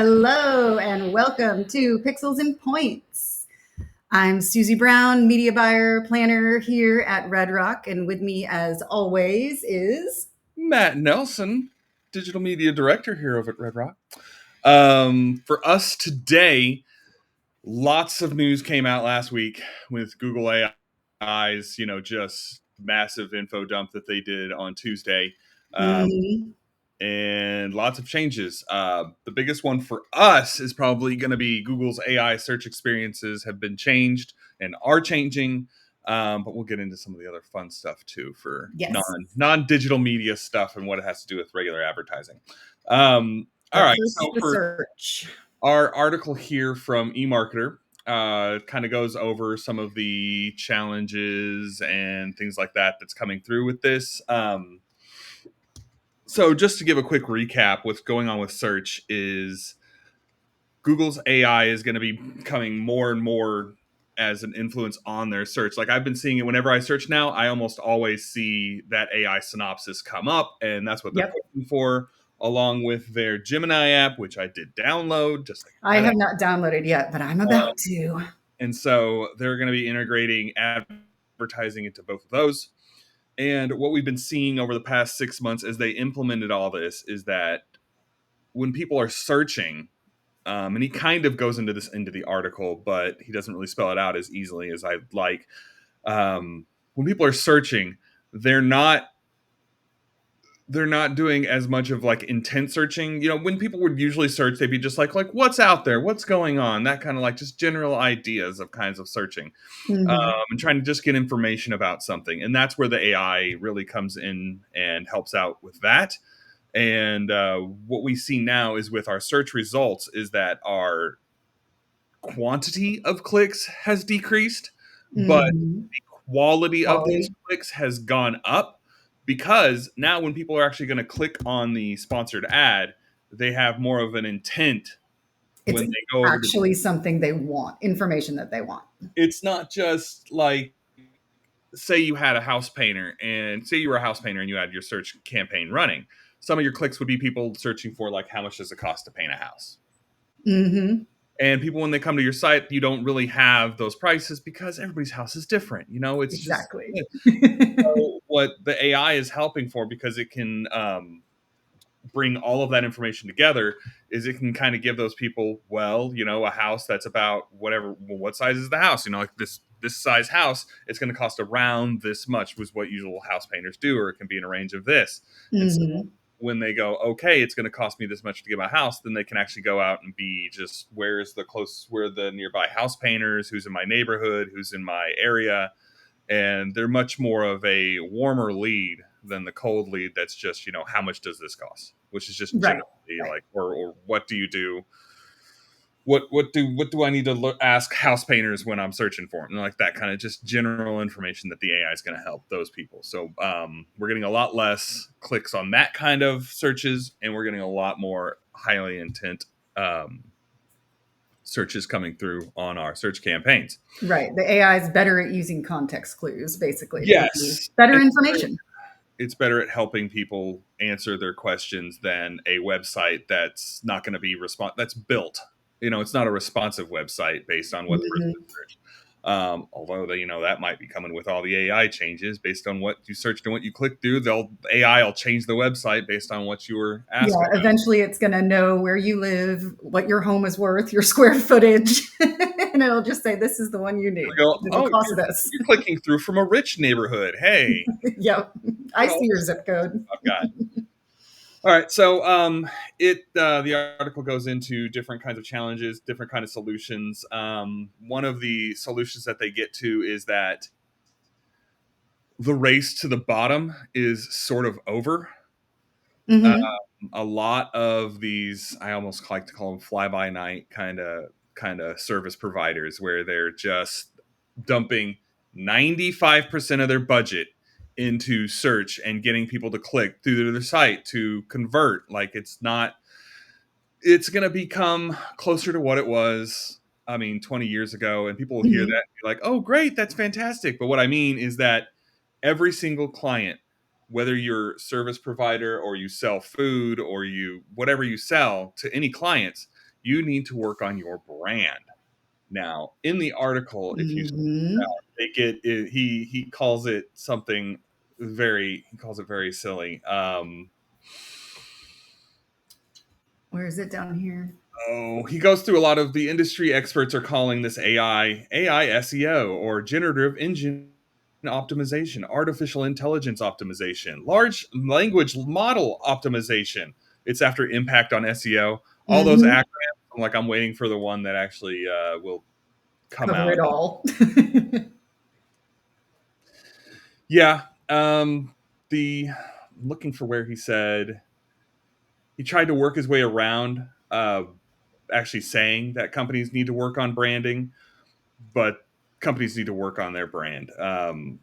Hello and welcome to Pixels and Points. I'm Susie Brown, media buyer planner here at Red Rock, and with me as always is Matt Nelsen, digital media director here over at Red Rock. For us today, lots of news came out last week with Google AI's, just massive info dump that they did on Tuesday. Mhm. And lots of changes. The biggest one for us is probably going to be Google's AI search experiences have been changed and are changing. But we'll get into some of the other fun stuff too for Yes. non digital media stuff and what it has to do with regular advertising. All But right, first, so the for search. our article here from eMarketer, kind of goes over some of the challenges and things like that that's coming through with this. So just to give a quick recap, what's going on with search is Google's AI is going to be becoming more and more as an influence on their search. Like I've been seeing it whenever I search now, I almost always see that AI synopsis come up, and that's what they're Yep. pushing for, along with their Gemini app, which I did download. Just like I have not downloaded yet, but I'm about to. and so they're going to be integrating advertising into both of those. And what we've been seeing over the past 6 months as they implemented all this is that when people are searching, and he kind of goes into the article, but he doesn't really spell it out as easily as I'd like. When people are searching, they're not they're not doing as much of like intent searching. When people would usually search, they'd be just like what's out there, what's going on, that kind of like just general ideas of kinds of searching, Mhm. and trying to just get information about something. And that's where the AI really comes in and helps out with that. And what we see now is with our search results is that our quantity of clicks has decreased, but Mhm. quality of those Quality. clicks has gone up because now when people are actually going to click on the sponsored ad, they have more of an intent It's when they go over to. actually something they want, information that they want. It's not just like, say you had a house painter and say you were a house painter and you had your search campaign running. Some of your clicks would be people searching for like how much does it cost to paint a house. Hmm. And people, when they come to your site, you don't really have those prices because everybody's house is different. It's just Exactly. so what the AI is helping for, because it can bring all of that information together, is it can kind of give those people, a house that's about whatever. Well, what size is the house? Like this size house, it's going to cost around this much, was what usual house painters do, or it can be in a range of this. And so Hmm. when they go, okay, it's going to cost me this much to get my house, then they can actually go out and be just, where the nearby house painters, who's in my neighborhood, who's in my area. And they're much more of a warmer lead than the cold lead that's just, how much does this cost, which is just Right. generally Right. like, or what do you do, what do I need to ask house painters when I'm searching for them, and like that kind of just general information that the AI is going to help those people. So we're getting a lot less clicks on that kind of searches, and we're getting a lot more highly intent searches coming through on our search campaigns. Right. The AI is better at using context clues, basically, to give you Yes, better and information. it's better at helping people answer their questions than a website that's not going to be that's built. It's not a responsive website based on what the person Hmm. searched. Although that might be coming with all the AI changes based on what you searched and what you clicked through. AI will change the website based on what you were Yeah. asking about. Eventually, it's going to know where you live, what your home is worth, your square footage, and it'll just say, "This is the one you need. Go, It'll oh, cost this." you're clicking through from a rich neighborhood. Hey, Yep. I look at all see your this zip code. I've got. All right, so the article goes into different kinds of challenges, different kind of solutions. One of the solutions that they get to is that the race to the bottom is sort of over. Uh, Hmm. a lot of these, I almost like to call them fly by night kind of service providers, where they're just dumping 95% of their budget into search and getting people to click through their site to convert. Like it's going to become closer to what it was, 20 years ago. And people will hear that Hmm. and be like, oh, great, that's fantastic. But what I mean is that every single client, whether you're service provider or you sell food or whatever you sell to any clients, You need to work on your brand. Now, in the article, if you Hmm. they get it, he calls it something he calls it very silly. Where is it down here? Oh, he goes through a lot of the industry experts are calling this AI SEO or generative engine optimization, artificial intelligence optimization, large language model optimization. It's after impact on SEO. All those Hmm. acronyms. I'm waiting for the one that actually will come Cover it out. all. Yeah. The I'm looking for where he said he tried to work his way around actually saying that companies need to work on branding, but companies need to work on their brand. Oh,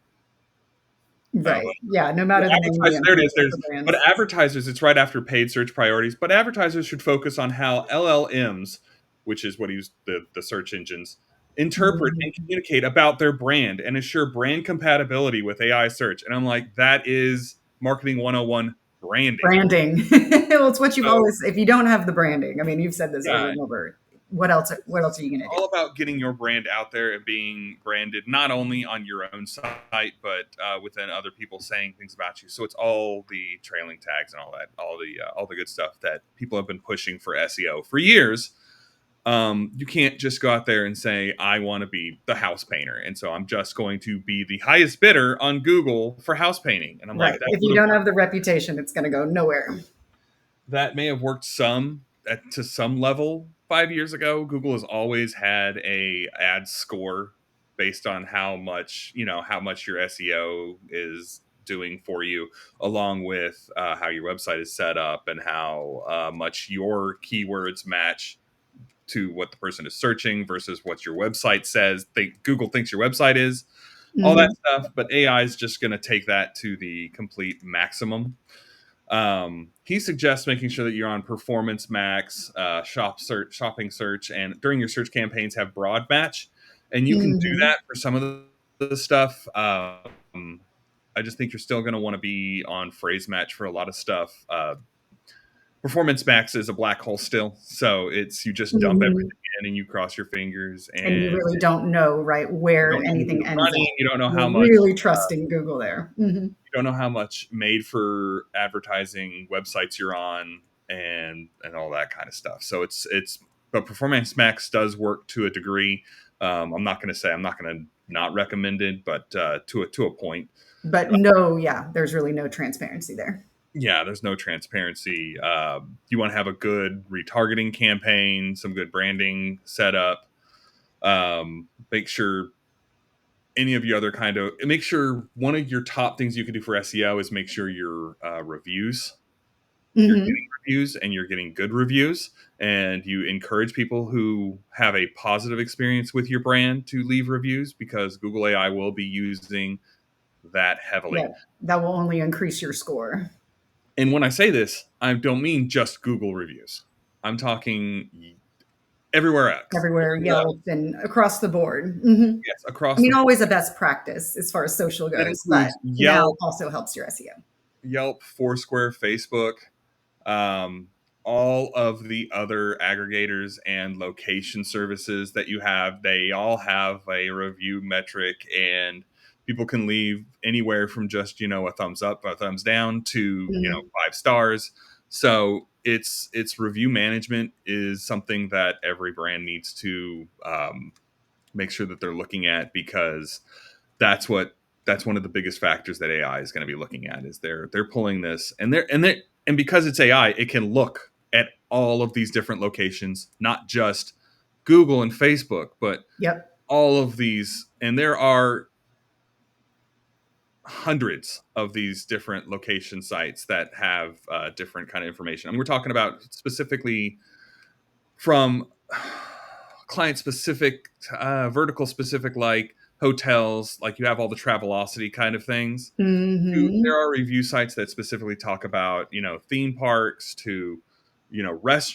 Right. Yeah. No matter the name, the there it intent is. of the There's but brands. advertisers. It's right after paid search priorities. But advertisers should focus on how LLMs, which is what he used the search engines, interpret and Mhm. communicate about their brand and ensure brand compatibility with AI search. And I'm like, that is marketing 101 branding. Branding. Well, it's what you've So always, if you don't have the branding, I mean, you've said this over yeah, and over. What else are you going to do? all about getting your brand out there and being branded not only on your own site but within other people saying things about you. So it's all the trailing tags and all that, all the good stuff that people have been pushing for SEO for years. You can't just go out there and say I want to be the house painter, and so I'm just going to be the highest bidder on Google for house painting. And I'm like, Right. that If would you have don't have the reputation, it's going to go nowhere. that may have worked to some level 5 years ago. Google has always had a ad score based on how much your SEO is doing for you, along with how your website is set up and how much your keywords match to what the person is searching versus what your website says. Google thinks your website is all that Hmm. stuff, but AI is just going to take that to the complete maximum. He suggests making sure that you're on Performance Max, shopping search, and during your search campaigns have broad match, and you can do Hmm. that for some of the stuff. I just think you're still going to want to be on phrase match for a lot of stuff. Performance Max is a black hole still, so it's you just dump Hmm. everything in and you cross your fingers, And you and really don't know, right, you where don't know who anything you're ends running. up. You don't know how You're much really trusting Google there. Hmm. you don't know how much made for advertising websites you're on and all that kind of stuff. So it's but Performance Max does work to a degree. I'm not going to not recommend it, but to a point. But no, yeah, there's really no transparency there. Yeah, there's no transparency. You want to have a good retargeting campaign, some good branding setup. Make sure any of your other make sure one of your top things you can do for SEO is make sure your reviews you're getting Hmm. reviews and you're getting good reviews, and you encourage people who have a positive experience with your brand to leave reviews because Google AI will be using that heavily. Yeah, that will only increase your score And when I say this, I don't mean just Google reviews. I'm talking everywhere else. everywhere, Yelp and across the board. Hmm. Yes, I across mean, the board. always a best practice as far as social That goes, but includes now also helps your SEO. Yelp, Foursquare, Facebook, um, all of the other aggregators and location services that you have. They all have a review metric, and people can leave anywhere from just a thumbs up, a thumbs down to Hmm. 5 stars. So it's review management is something that every brand needs to make sure that they're looking at, because that's what that's one of the biggest factors that AI is going to be looking at is they're pulling this, and because it's AI, it can look at all of these different locations, not just Google and Facebook, but Yep. all of these, and there are hundreds of these different location sites that have different kind of information. And we're talking about specifically from client specific, vertical specific, like hotels, like you have all the Travelocity kind of things. There Hmm. are review sites that specifically talk about, theme parks to,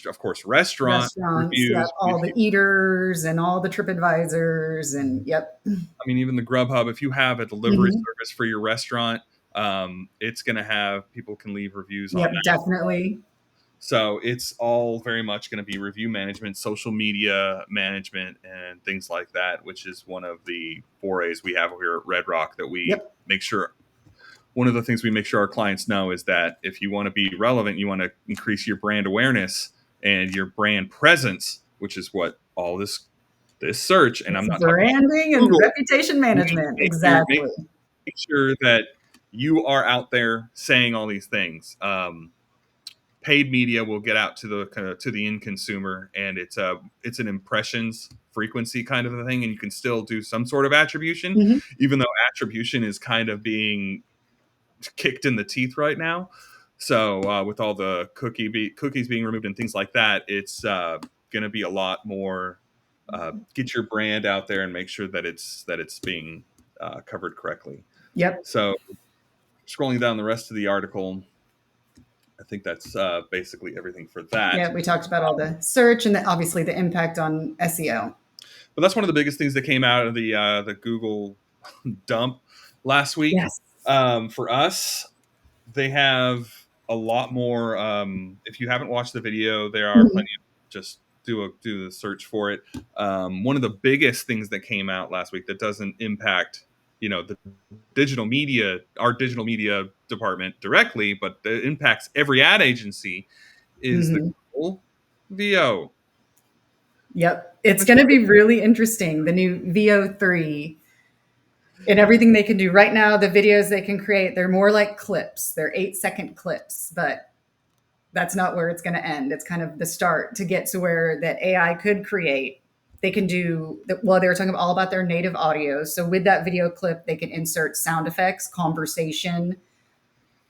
of course, restaurant Restaurants, yep, reviews. all the eaters and all the TripAdvisors, and yep. I mean, even the Grubhub, if you have a delivery Hmm. service for your restaurant, it's going to have people can leave reviews on Yep, that. definitely. So it's all very much going to be review management, social media management, and things like that, which is one of the forays we have here at Red Rock that we Yep. make sure. One of the things we make sure our clients know is that if you want to be relevant, you want to increase your brand awareness and your brand presence, which is what all this search, and I'm It's not talking about branding and Google, reputation management. make Exactly. sure that you are out there saying all these things. Paid media will get out to the to the end consumer, and it's an impressions frequency kind of a thing, and you can still do some sort of attribution, Mhm. even though attribution is kind of being kicked in the teeth right now. So with all the cookies being removed and things like that, it's going to be a lot more. Get your brand out there and make sure that it's being covered correctly. Yep. So scrolling down the rest of the article, I think that's basically everything for that. Yeah, we talked about all the search and obviously the impact on SEO. But that's one of the biggest things that came out of the Google dump last week. Yes. For us, they have a lot more. If you haven't watched the video, there are Mhm. plenty of just do the search for it. One of the biggest things that came out last week that doesn't impact the our digital media department directly, but it impacts every ad agency is the Mhm. Google VO. Yep. It's going to be really interesting. The new VO3 and everything they can do right now, the videos they can create, they're more like clips. They're 8-second clips, but that's not where it's going to end. It's kind of the start to get to where that AI could create. They can do, well, they were talking all about their native audio. So with that video clip, they can insert sound effects, conversation,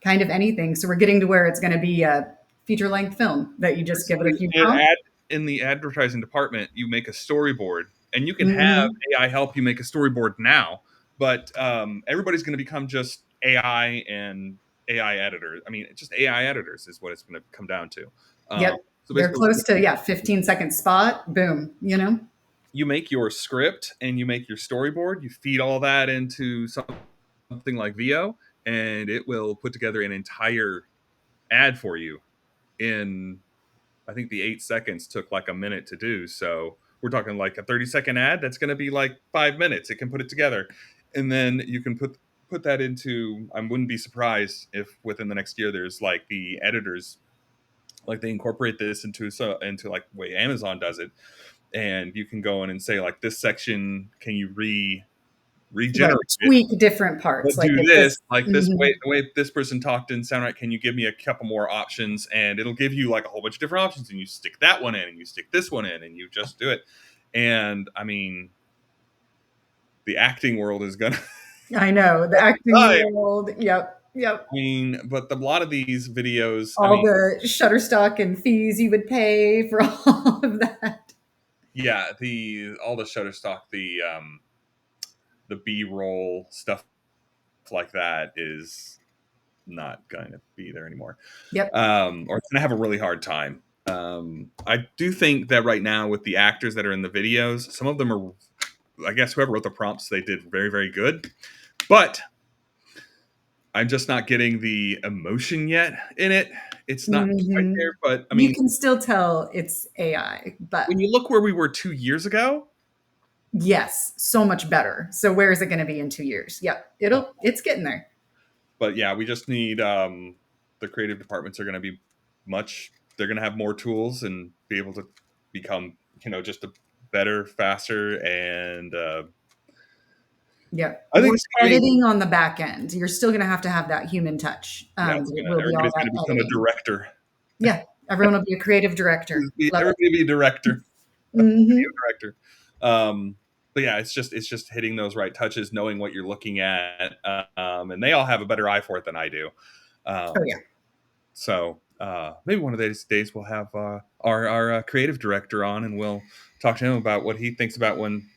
kind of anything. So we're getting to where it's going to be a feature length film that you just give it a Basically, few prompts. in the advertising department, you make a storyboard, and you can have Mm-hmm. AI help you make a storyboard now. But everybody's going to become just AI and AI editors. I mean, just AI editors is what it's going to come down to. Um, Yep. so They're basically, what close to, yeah, 15-second spot. Boom, you know? you make your script and you make your storyboard. You feed all that into something like VO, and it will put together an entire ad for you in I think the 8 seconds took like a minute to do. So we're talking like a 30-second ad that's going to be like 5 minutes. It can put it together, and then you can put that into. I wouldn't be surprised if within the next year there's like the editors like they incorporate this into like the way Amazon does it, and you can go in and say like this section can you Right. regenerate it, Tweak different but parts. Like do if this this, like this mhm. way the way this person talked didn't sound right, can you give me a couple more options, and it'll give you like a whole bunch of different options, and you stick that one in and you stick this one in and you just do it. And I mean the acting world is gonna I know the acting die. world. Yep. Yep. I mean, but a lot of these videos, I All mean, the Shutterstock and fees you would pay for all of that. yeah, the all the Shutterstock, the B-roll stuff like that is not going to be there anymore, Yep. or it's going to have a really hard time. I do think that right now with the actors that are in the videos, some of them are, I guess, whoever wrote the prompts, they did very, very good. But I'm just not getting the emotion yet in it. It's not quite Hmm. there, but I You mean, can still tell it's AI, but when you look where we were 2 years ago, yes, so much better. So where is it going to be in 2 years? Yep. It's getting there. but yeah, we just need the creative departments are going to be they're going to have more tools and be able to become just a better, faster, and Yep. I think More it's going to be editing on the back end. You're still going to have that human touch. yeah, But it will be all everybody's going that to become a editing. director. Yeah. Everyone will be a creative director. Love it. Everybody be a director, video Hmm. director. Um, but yeah, it's just hitting those right touches, knowing what you're looking at, and they all have a better eye for it than I do. Oh, Um, yeah. so maybe one of these days we'll have our creative director on, and we'll talk to him about what he thinks about when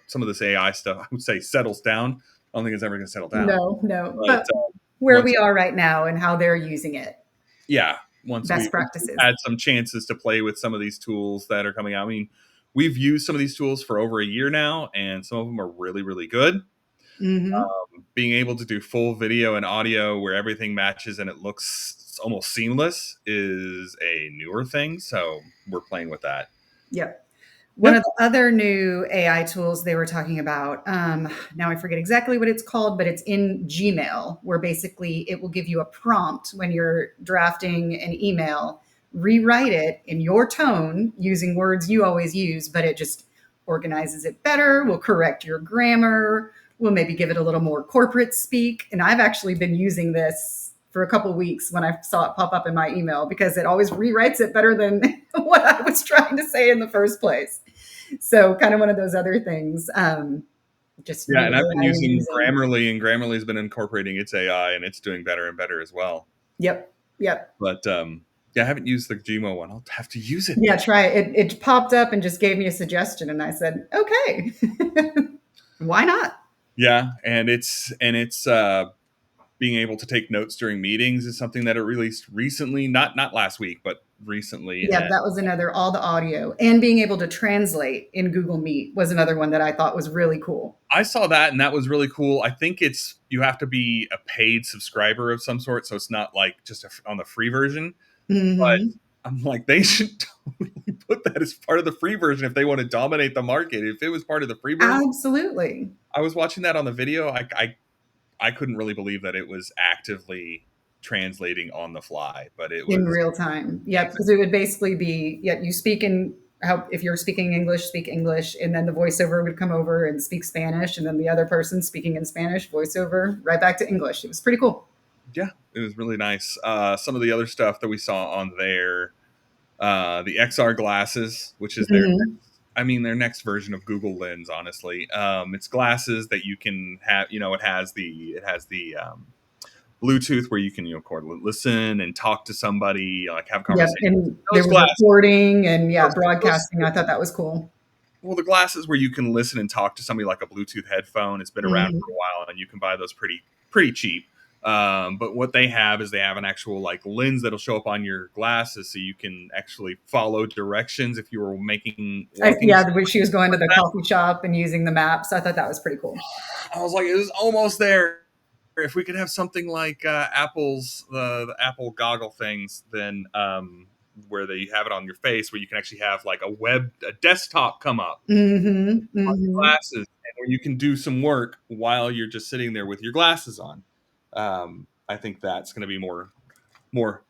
some of this AI stuff, I would say, settles down. I don't think it's ever going to settle down, No, no. but But where once we are right now and how they're using it, yeah, once best we've practices. had some chances to play with some of these tools that are coming out. I mean, we've used some of these tools for over a year now, and some of them are really, really good. Mm-hmm. Being able to do full video and audio where everything matches and it looks almost seamless is a newer thing. So we're playing with that. Yep. One Yep. of the other new AI tools they were talking about, now I forget exactly what it's called, but it's in Gmail, where basically it will give you a prompt when you're drafting an email, rewrite it in your tone using words you always use, but it just organizes it better, will correct your grammar, will maybe give it a little more corporate speak. And I've actually been using this for a couple weeks when I saw it pop up in my email because it always rewrites it better than what I was trying to say in the first place. So kind of one of those other things. Just Yeah. new And I've been AI we're using using. Grammarly, and Grammarly's been incorporating its AI, and it's doing better and better as well. Yep. Yep. But yeah, I haven't used the Gmo one. I'll have to use it. Yeah, try it. It popped up and just gave me a suggestion, and I said, okay, why not? Yeah, and it's being able to take notes during meetings is something that it released recently, not last week, but recently. Yeah, And that was another, all the audio and being able to translate in Google Meet was another one that I thought was really cool. I saw that, and that was really cool. I think it's you have to be a paid subscriber of some sort, so it's not like just on the free version. But Hmm. I'm like, they should totally put that as part of the free version if they want to dominate the market. If it was part of the free version, Absolutely. I was watching that on the video. I couldn't really believe that it was actively translating on the fly, but it In was real time. Yep. amazing. Because it would basically be, yeah, you speak in how, if you're speaking English, speak English, and then the voiceover would come over and speak Spanish, and then the other person speaking in Spanish, voiceover, right back to English. It was pretty cool. Yeah, it was really nice. Some of the other stuff that we saw on there, the XR glasses, which is their, Hmm. I mean, their next version of Google Lens. Honestly, it's glasses that you can have. It has the Bluetooth where you can listen and talk to somebody, like have Yep. conversations. And there Those was glasses, recording and yeah, those broadcasting. I thought that was cool. well, the glasses where you can listen and talk to somebody like a Bluetooth headphone. It's been around Hmm. for a while, and you can buy those pretty cheap. But what they have is they have an actual like lens that'll show up on your glasses, so you can actually follow directions if you were making walking. Yeah, when she was going to the coffee shop and using the maps, I thought that was pretty cool. I was like, it was almost there. If we could have something like Apple's the Apple goggle things, then where they have it on your face, where you can actually have like a desktop come up Hmm. on your Hmm. glasses, and where you can do some work while you're just sitting there with your glasses on. I think that's going to be more more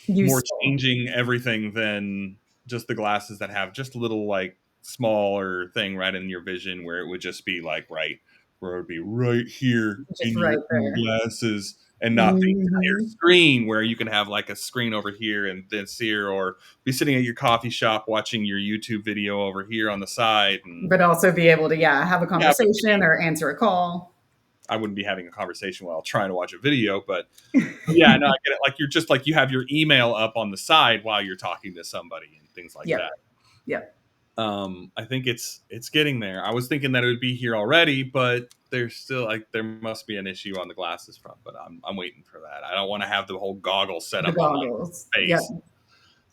Useful. changing everything than just the glasses that have just a little like smaller thing right in your vision, where it would just be like where it would be right here Just in right your there. glasses, and not the entire Hmm. screen, where you can have like a screen over here and this here, or be sitting at your coffee shop watching your YouTube video over here on the side. And But also be able to, yeah, have a yeah, but conversation or answer a call. I wouldn't be having a conversation while trying to watch a video, but yeah, no, I get it. Like you're just like you have your email up on the side while you're talking to somebody and things like Yep. that. Yep. I think it's getting there. I was thinking that it would be here already, but there's still like there must be an issue on the glasses front. But I'm waiting for that. I don't want to have the whole goggle set The up on my goggles. Yep. face.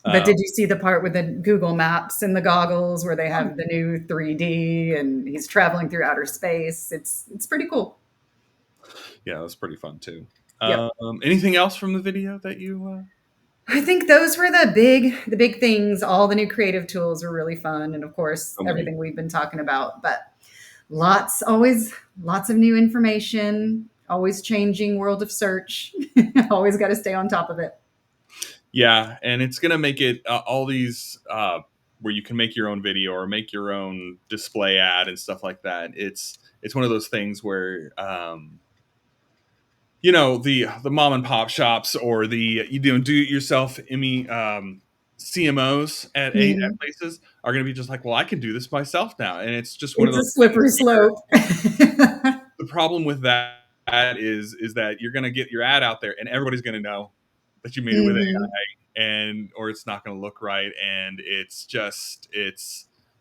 But Um, did you see the part with the Google Maps and the goggles where they have the new 3D and he's traveling through outer space? It's pretty cool. yeah, that's pretty fun too. Yep. Anything else from the video that you? I think those were the big things. All the new creative tools were really fun, and of course So many. everything we've been talking about. But always lots of new information. Always changing world of search. Always got to stay on top of it. Yeah, and it's gonna make it all these where you can make your own video or make your own display ad and stuff like that. It's one of those things where the mom and pop shops or the do it yourself CMOs at Mhm. places are going to be just like, well, I can do this myself now, and it's just one of It's a those things slippery where slope. the problem with that is that you're going to get your ad out there, and everybody's going to know that you made it with Hmm. AI, and or it's not going to look right, and it's.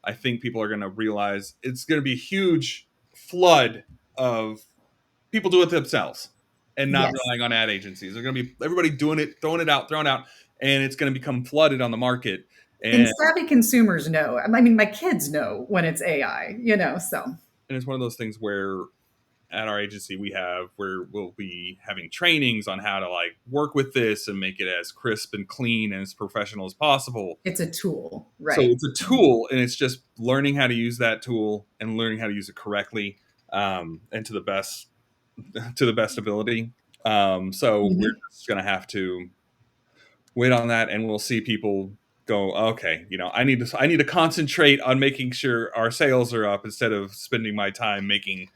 I think people are going to realize it's going to be a huge flood of people do it themselves and not Yes. relying on ad agencies. They're going to be everybody doing it, throwing out, and it's going to become flooded on the market. And And savvy consumers know. I mean, my kids know when it's AI, so. it's one of those things where at our agency we'll be having trainings on how to like work with this and make it as crisp and clean and as professional as possible. It's a tool, So right? it's a tool, and it's just learning how to use that tool and learning how to use it correctly, and to the best ability. So we're Mm-hmm. just going to have to wait on that, and we'll see people go, okay, I need to concentrate on making sure our sales are up instead of spending my time making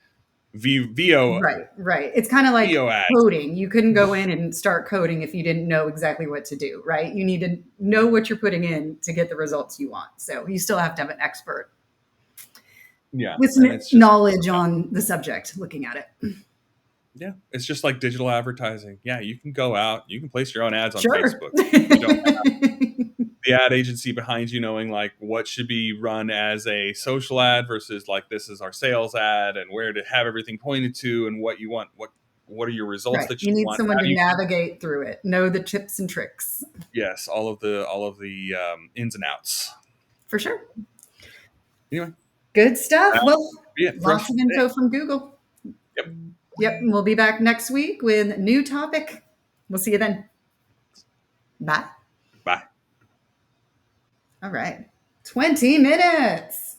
VO Right, right. It's kind of like VO ads. coding. You couldn't go in and start coding if you didn't know exactly what to do, right? You need to know what you're putting in to get the results you want. So you still have to have an expert Yeah, with and some it's just knowledge on the subject looking at it. yeah, it's just like digital advertising. Yeah, you can go out, you can place your own ads on Sure. Facebook. You don't have the ad agency behind you knowing like what should be run as a social ad versus like this is our sales ad and where to have everything pointed to and what you want, what are your results Right. that You you need want, someone how to do you keep, navigate through it, know the tips and tricks. yes, all of the ins and outs. For sure. Anyway, Good stuff. that Well, would be it for us lots for of today. info from Google. Yep. Yep. And we'll be back next week with a new topic. We'll see you then. Bye. Bye. All right. 20 minutes.